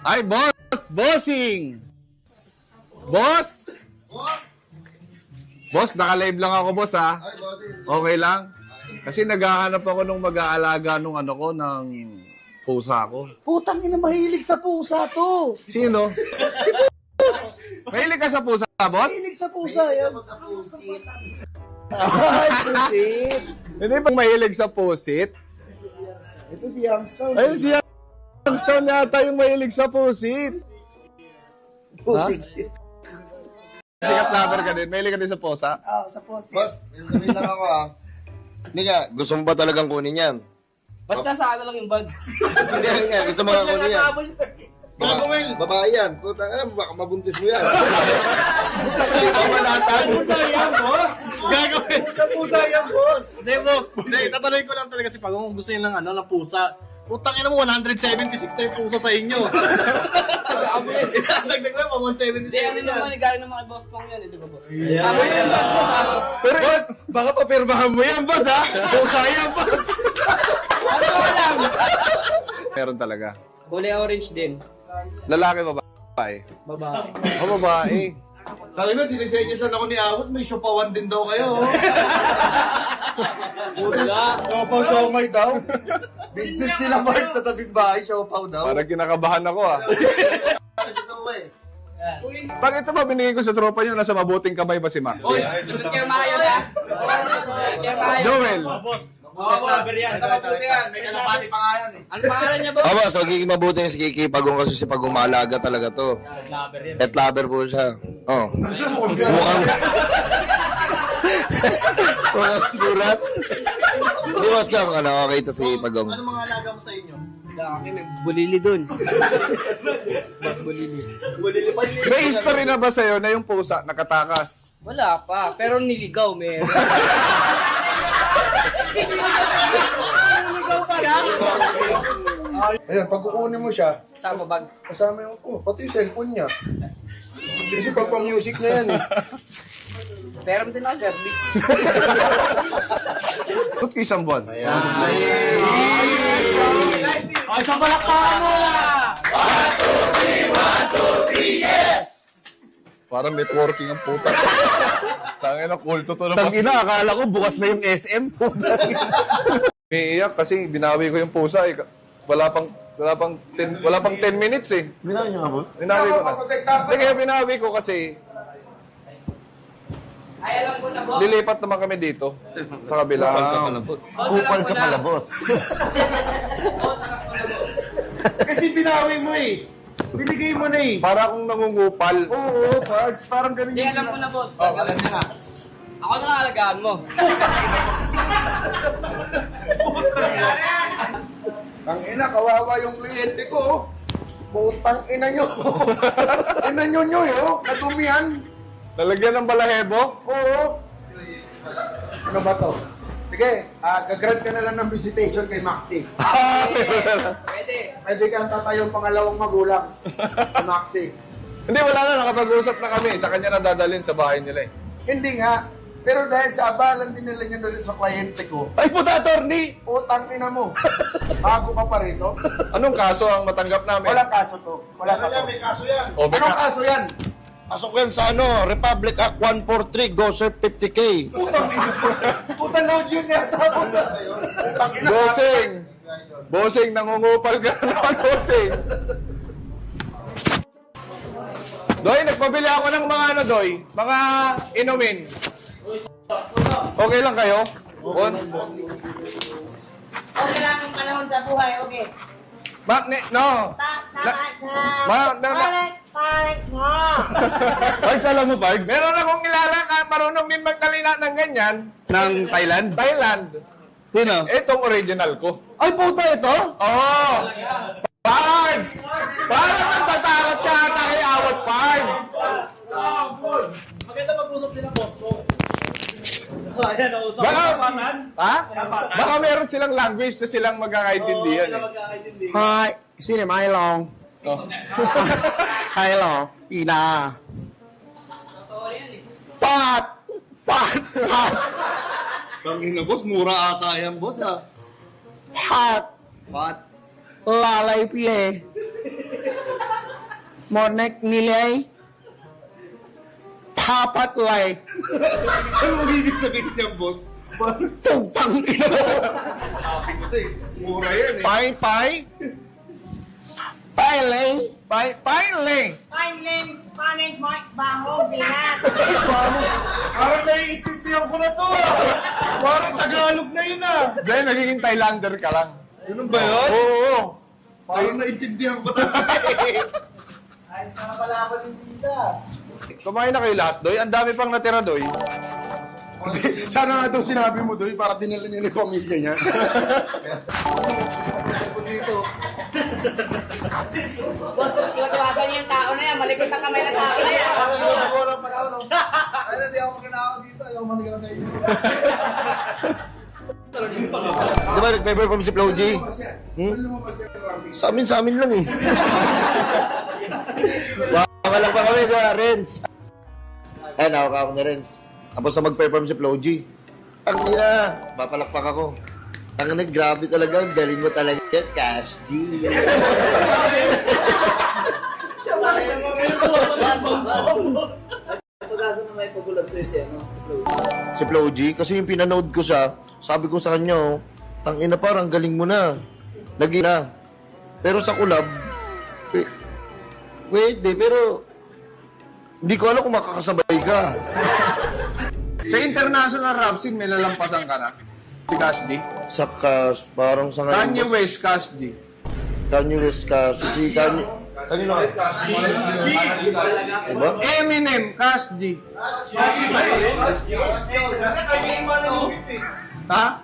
Ay, boss! Bossing! Boss! Boss, naka-live lang ako, boss, ha? Okay lang? Kasi naghahanap ako nung mag-aalaga nung ano ko, ng pusa ko. Putang ina, mahilig sa pusa to. Sino? Si boss! Mahilig ka sa pusa, boss? Mahilig sa pusa yan. Ay, pusit. Hindi bang mahilig sa pusit? Ito si Youngstown. Ayun, si Youngstown yata yung mahilig sa pusit. Pusit. Sikat lover ka din. Mahilig ka din sa pusa? Ah, sa pusit. Boss, may sabihin lang ako Hindi nga, gusto mo ba talagang kunin yan? Basta sa ano lang yung bag. Hindi nga, gusto mo nga kunin yan. Babae yan. Puta ka na, baka mabuntis mo yan. Hindi ka manatan. Pusa yan, boss! Gagawin! Pusa yan, boss. Hindi, boss. Hindi, tatanungin ko lang talaga si Pagong kung gusto niya ng, ng pusa. Putang ina mo, 176 na yung pusa sa inyo. Dagdag lang, 176 Hindi, ano yan. naman, galing naman kay Boss Pong yan, di ba po? Sama yung bag mo, sama. Pero boss, baka papirmahan mo yan, boss, ha? Pusa yan, boss. Ano ko lang? Meron talaga. Kulay orange din. Lalaki ba babae? Babae. O babae. Sabi na, sinisenyasan ako ni Awot, may siopawan din daw kayo. Wala. Siopaw-siomay daw. Business nila Mark sa tabing bahay, siopaw daw. Parang kinakabahan ako, ha? Pag ito ba binigay ko sa tropa nyo, nasa mabuting kamay ba si Max? Uy, sunod kayo maayos ha. Kayo maayos. Joel! Sa mabuti yan, may kalapati pa nga yan eh. Ano pangalan niya, Boss? Boss, magiging mabuti yung si Kiki Pagong kasi si Pagong maalaga talaga to. Pet lover po siya. Oh. Mukhang... Mukhang gurat. Hindi, boss ka, okay ito si Pagong. Ano mga alaga mo sa inyo? Laki, may bulili dun. May history na ba sa'yo na yung pusa nakatakas? Wala pa, pero niligaw, meron. Niligaw ka lang? Ayan, pag kukunin mo siya, Kasama bag. kasama yung, pati yung cellphone niya. Kasi pagpa-music na yan eh. Pero din ako service. Ba't kayo isang buwan? Ay, sa balakpakan mo! Parang networking ang puta. Tangin na, kulto to na. Tangina, akala ko bukas na yung SM. May iyak kasi binawi ko yung pusa. Eh. Wala pang 10 minutes eh. Binawi niya nga, boss? Binawi ko na. Hindi kaya binawi ko kasi Ay, alam ko na, Boss. lilipat naman kami dito. Sa kabila. Boss, alam ko na. boss. Boss, alam ko na, Boss. Kasi binawi mo eh. Binigay mo na eh. Para akong nangungupal. Oo, Pards, parang ganun Hindi, alam ko na, Boss. alam niya na. Ako na alagaan mo. Ang ina, kawawa yung kliyente ko. Putang ina nyo. Ina nyo yo. Natumihan. Nalagyan ng balahebo? Oo. Ano ba to? Sige, gagrant ka na lang ng visitation kay Maxi. Pwede. Pwede kang tatayong pangalawang magulang. Kay Maxi. Hindi, wala na. Nakapag-usap na kami. Sa kanya na dadalhin sa bahay nila eh. Hindi nga. Pero dahil sa abalan din nila niya ulit sa kliyente ko, Ay, puta, attorney! utang ina mo. Bago ka pa rito. Anong kaso ang matanggap namin? Walang kaso to. Wala pa to. May kaso yan. O, may Anong kaso yan? Pasok yan sa Republic Act 143, go sir 50K. Putang load yun nga. Tapos utang ina. Bossing! Bossing, nangungupal ka naman, bossing! Doy, nagpabili ako ng mga ano, Doy? Mga inumin. Okay lang kayo? On? Okay lang ang panahon sa buhay, okay. No. Palit mo! Pards, alam mo, Pards? Meron akong kilala ka, marunong din magtalina ng ganyan. Ng Thailand? Thailand. Sino? Itong original ko. Ay, puta ito? Oo! Pards! Parang nagtatakot ka ata kay Awat, Pards! Maganda mag-usap sila, boss ko. Ayan, nausap. Baka, Kapatan. ha? Baka meron silang language na silang magkakaintindihan eh. Hi, sino mai long? Oh. Hi long, ina. Totoo yan eh. Pat! Tangin na, boss. Mura ata yan, boss, ha? Pat! What? Lalay pile. Monek nilay. Papatlay. Ano magiging sabihin niya, boss? Putang ina mo. Mura yan eh. Pai. Pailing. Pailing. Pailing, panig, baho, binas. Parang naiintindihan ko na to. Parang Tagalog na yun ah. Dahil nagiging Thailander ka lang. Ganun ba yun? Oo. Parang naintindihan ko talaga. Kumain na kayo lahat, Doy. Ang dami pang natira, Doy. Sana nga daw sinabi mo doon para dinala niya yung pamilya niya. Boss, iwasan niyo yung tao na yan. Malikot ang kamay ng tao na yan. Walang panahon. Ay, hindi ako magnanakaw dito. Ayaw masigaw sa inyo. Di ba nag-perform si Flo G? Sa amin lang eh. Baka lang pa kami sa Renz. Ay, nakaka ako na Renz. Tapos na mag-perform si Flo G. Ang ina, papalakpak ako. Ang ina, grabe talaga. Ang galing mo talaga. Cash G. Pagkasa na may pagulat ko siya, no? Si Flo G, kasi yung pinanood ko siya, sabi ko sa kanya, oh, tangina parang galing mo na. Lagi na. Pero sa collab, pwede, pero hindi ko alam kung makakasabay ka. Sa international rap scene, may lalampasan ka na. Si Cash D. Sa Cash, parang sa Kanye ngayon. West, Cash D. Kanye West Cash. Si Kanye. Kanino ka? Diba? Eminem, Cash D. Ha? Ah.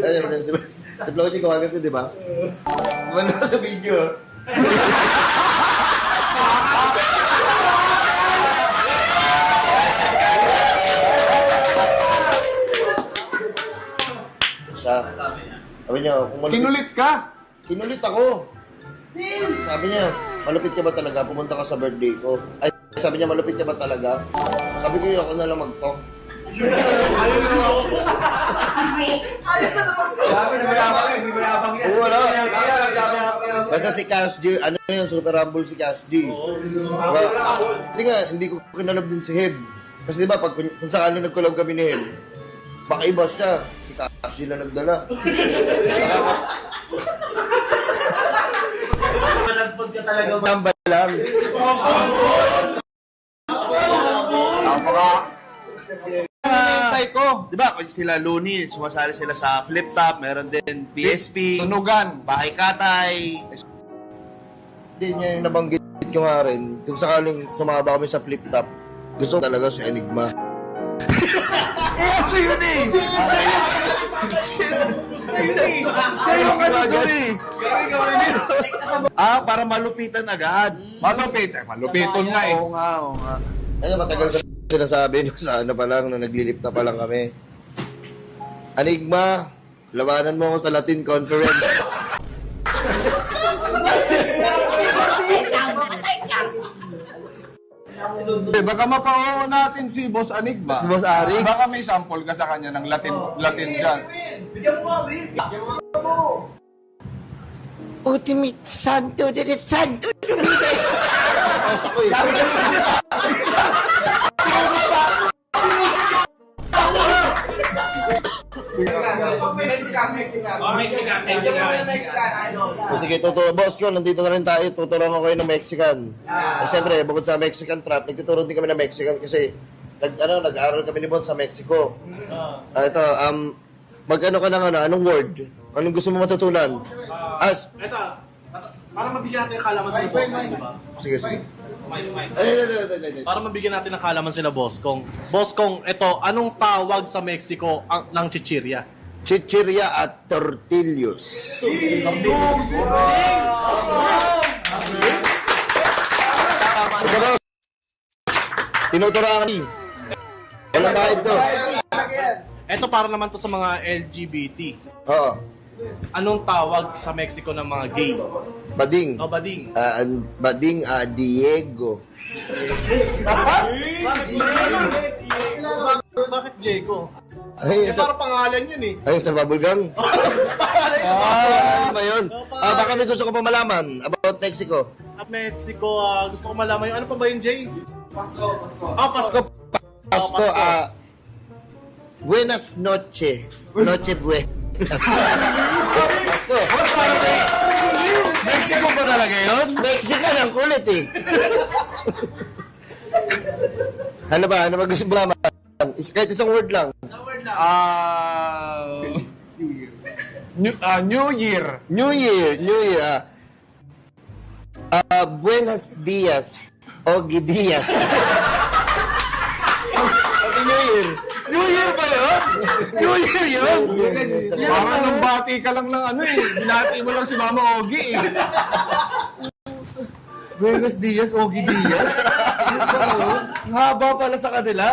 Ayun, si Flo G, kumagat yun, di ba? Wala sa video. Siya. Sabi niya, kung malupit... Kinulit ka. Kinulit ako. Sabi niya, malupit ka ba talaga? Pumunta ka sa birthday ko. Ay, sabi niya, malupit ka ba talaga? Sabi ko, ako na lang mag-talk. Oo, wala. Basta si Cash G, ano yun, super humble si Cash G. Diba? Hindi ko kinalab din si Heb. Kasi diba, pag kung sakali nagkulab kami ni Heb, baka iba siya. Si Cash G lang nagdala. Malagpod ka talaga ba? Tamba lang. Hintay ko. Diba, kung sila Looney, sumasali sila sa Flip Top, meron din PSP, Sunugan. Bahay Katay. Hindi niya yung nabanggit ko nga rin. Kung sakaling sumaba kami sa flip top, gusto ko talaga si Enigma. Ako yun eh! Sa'yo ka na doon eh! Para malupitan agad. Malupit. Malupiton nga eh. Oo nga. Ayun, matagal ko sinasabi nyo sa ano pa lang, na naglilipta pa lang kami. Enigma, labanan mo ako sa Latin Conference. Baka mapao natin si Boss Enigma. Si Boss Ari? Baka may sample ka sa kanya ng Latin dyan. Ultimate Santo de Santo Lumide! O sige, boss ko, nandito na rin tayo, tuturuan ko kayo ng Mexican. Siyempre, bukod sa Mexican trap, nagtuturo din kami ng Mexican kasi nag-aaral kami ni Bon sa Mexico. Ito, mag-ano ka ng anong word? Anong gusto mo matutunan? Ito, para mabigyan natin ng kalaman sila boss, di ba? Sige. Para mabigyan natin ng kalaman sila boss kong. Boss kong, ito, anong tawag sa Mexico ng chichirya? Chichirya at tortillos. Sige, boss. Tinuturuan kami. Walang kahit to. Ito para naman to sa mga LGBT. Oo. Anong tawag sa Mexico ng mga gay? Bading. O, bading. Bading Diego. Bakit Diego? Ay, Eh, parang pangalan yun eh. Ayun, sa bubble gang. Ano ba yun? Baka may gusto ko pa malaman about Mexico. At Mexico, gusto ko malaman yung ano pa ba yung Jay? Pasko. Pasko. Pasko. Buenas noche. Noche buenas. Pasko. Mexico ba talaga yun? Mexican ang kulit eh. Ano ba? Ano ba gusto mo malaman? Kahit isang word lang. New Year. New Year. Buenos dias. Ogi Diaz. Happy New Year. New Year ba yun? New Year yun? Yes. Parang nang bati ka lang ng ano eh. Binati mo lang si Mama Ogie eh. Buenos dias, Ogi Diaz. Ang haba pala sa kanila.